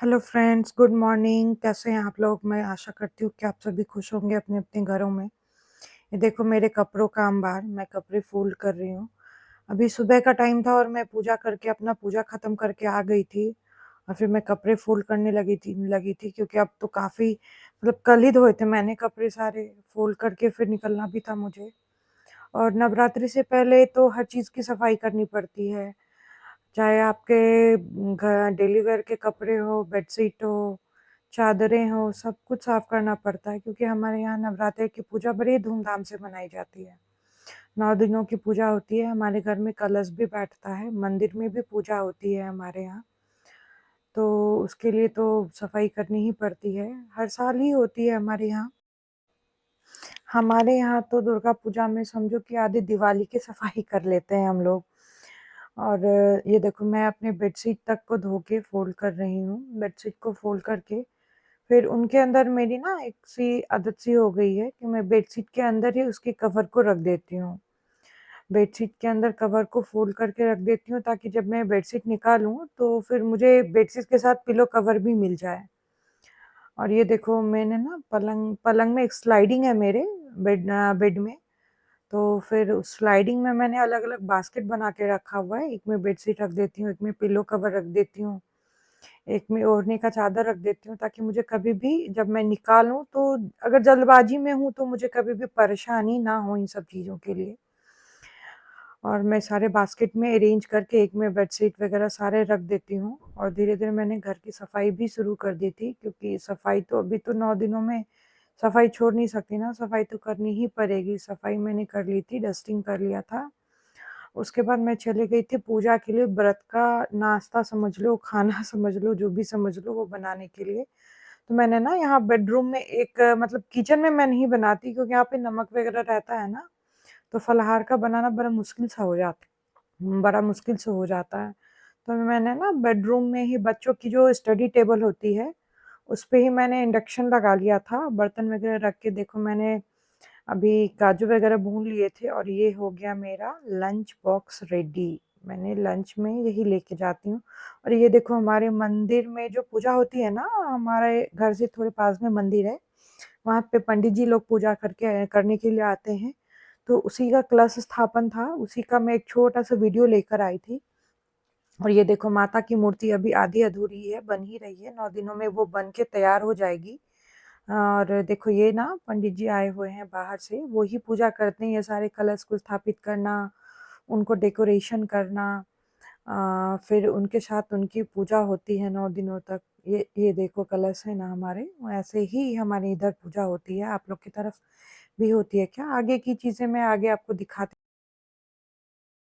Hello friends, good morning. कैसे हैं आप लोग? मैं आशा करती हूँ कि आप सभी खुश होंगे अपने-अपने घरों में। ये देखो मेरे कपड़ों का अंबार, मैं कपड़े फ़ोल्ड कर रही हूँ। अभी सुबह का टाइम था और मैं पूजा करके अपना पूजा ख़त्म करके आ गई थी और फिर मैं कपड़े फ़ोल्ड करने लगी थी क्योंकि अब तो काफ़ी मतलब कल ही धोए थे मैंने कपड़े सारे, फ़ोल्ड करके फिर निकलना भी था मुझे। और नवरात्रि से पहले तो हर चीज़ की सफाई करनी पड़ती है। चाहे आपके डेली वेयर के कपड़े हो, बेडशीट हो, चादरें हो, सब कुछ साफ करना पड़ता है क्योंकि हमारे यहाँ नवरात्रि की पूजा बड़ी धूमधाम से मनाई जाती है। 9 दिनों की पूजा होती है, हमारे घर में कलश भी बैठता है, मंदिर में भी पूजा होती है हमारे यहाँ। तो उसके लिए तो सफाई करनी ही पड़ती है, हर साल ही होती है हमारे यहाँ। हमारे यहाँ तो दुर्गा पूजा में समझो कि आधी दिवाली की सफाई कर लेते हैं हम लोग। और ये देखो मैं अपने बेडशीट तक को धो के फ़ोल्ड कर रही हूँ। बेडशीट को फ़ोल्ड करके फिर उनके अंदर मेरी ना एक सी आदत सी हो गई है कि मैं बेडशीट के अंदर ही उसके कवर को रख देती हूँ। बेडशीट के अंदर कवर को फ़ोल्ड करके रख देती हूँ ताकि जब मैं बेडशीट निकालूँ तो फिर मुझे बेडशीट के साथ पिलो कवर भी मिल जाए। और ये देखो मैंने ना पलंग पलंग में एक स्लाइडिंग है मेरे बेड में। तो फिर उस स्लाइडिंग में मैंने अलग-अलग बास्केट बना के रखा हुआ है। एक में बेडशीट रख देती हूँ, एक में पिलो कवर रख देती हूँ, एक में ओढ़ने का चादर रख देती हूँ ताकि मुझे कभी भी जब मैं निकालूँ तो अगर जल्दबाज़ी में हूँ तो मुझे कभी भी परेशानी ना हो इन सब चीज़ों के लिए। और मैं सारे बास्केट में अरेंज करके एक में बेडशीट वग़ैरह सारे रख देती हूँ और धीरे-धीरे मैंने घर की सफाई भी शुरू कर दी थी क्योंकि सफाई तो अभी तो 9 दिनों में सफाई छोड़ नहीं सकती ना, सफाई तो करनी ही पड़ेगी। सफाई मैंने कर ली थी, डस्टिंग कर लिया था। उसके बाद मैं चली गई थी पूजा के लिए व्रत का नाश्ता समझ लो, खाना समझ लो, जो भी समझ लो वो बनाने के लिए। तो मैंने ना यहाँ बेडरूम में एक मतलब किचन में मैं नहीं बनाती क्योंकि यहाँ पे नमक वग़ैरह रहता है ना, तो फलाहार का बनाना बड़ा मुश्किल से हो जाता है। तो मैंने ना बेडरूम में ही बच्चों की जो स्टडी टेबल होती है, उसपे ही मैंने इंडक्शन लगा लिया था। बर्तन वग़ैरह रख के देखो मैंने अभी काजू वग़ैरह भून लिए थे और ये हो गया मेरा लंच बॉक्स रेडी। मैंने लंच में यही लेके जाती हूँ और ये देखो हमारे मंदिर में जो पूजा होती है ना, हमारे घर से थोड़े पास में मंदिर है, वहाँ पे पंडित जी लोग पूजा करने के लिए आते हैं। तो उसी का कलश स्थापन था, उसी का मैं एक छोटा-सा वीडियो लेकर आई थी और ये देखो माता की मूर्ति अभी आधी अधूरी है, बन ही रही है, 9 दिनों में वो बन के तैयार हो जाएगी। और देखो ये ना पंडित जी आए हुए हैं बाहर से, वो ही पूजा करते हैं, ये सारे कलश को स्थापित करना, उनको डेकोरेशन करना फिर उनके साथ उनकी पूजा होती है 9 दिनों तक। ये देखो कलश है ना हमारे, ऐसे ही हमारे इधर पूजा होती है। आप लोग की तरफ भी होती है क्या? आगे की चीज़ें मैं आगे आपको दिखाती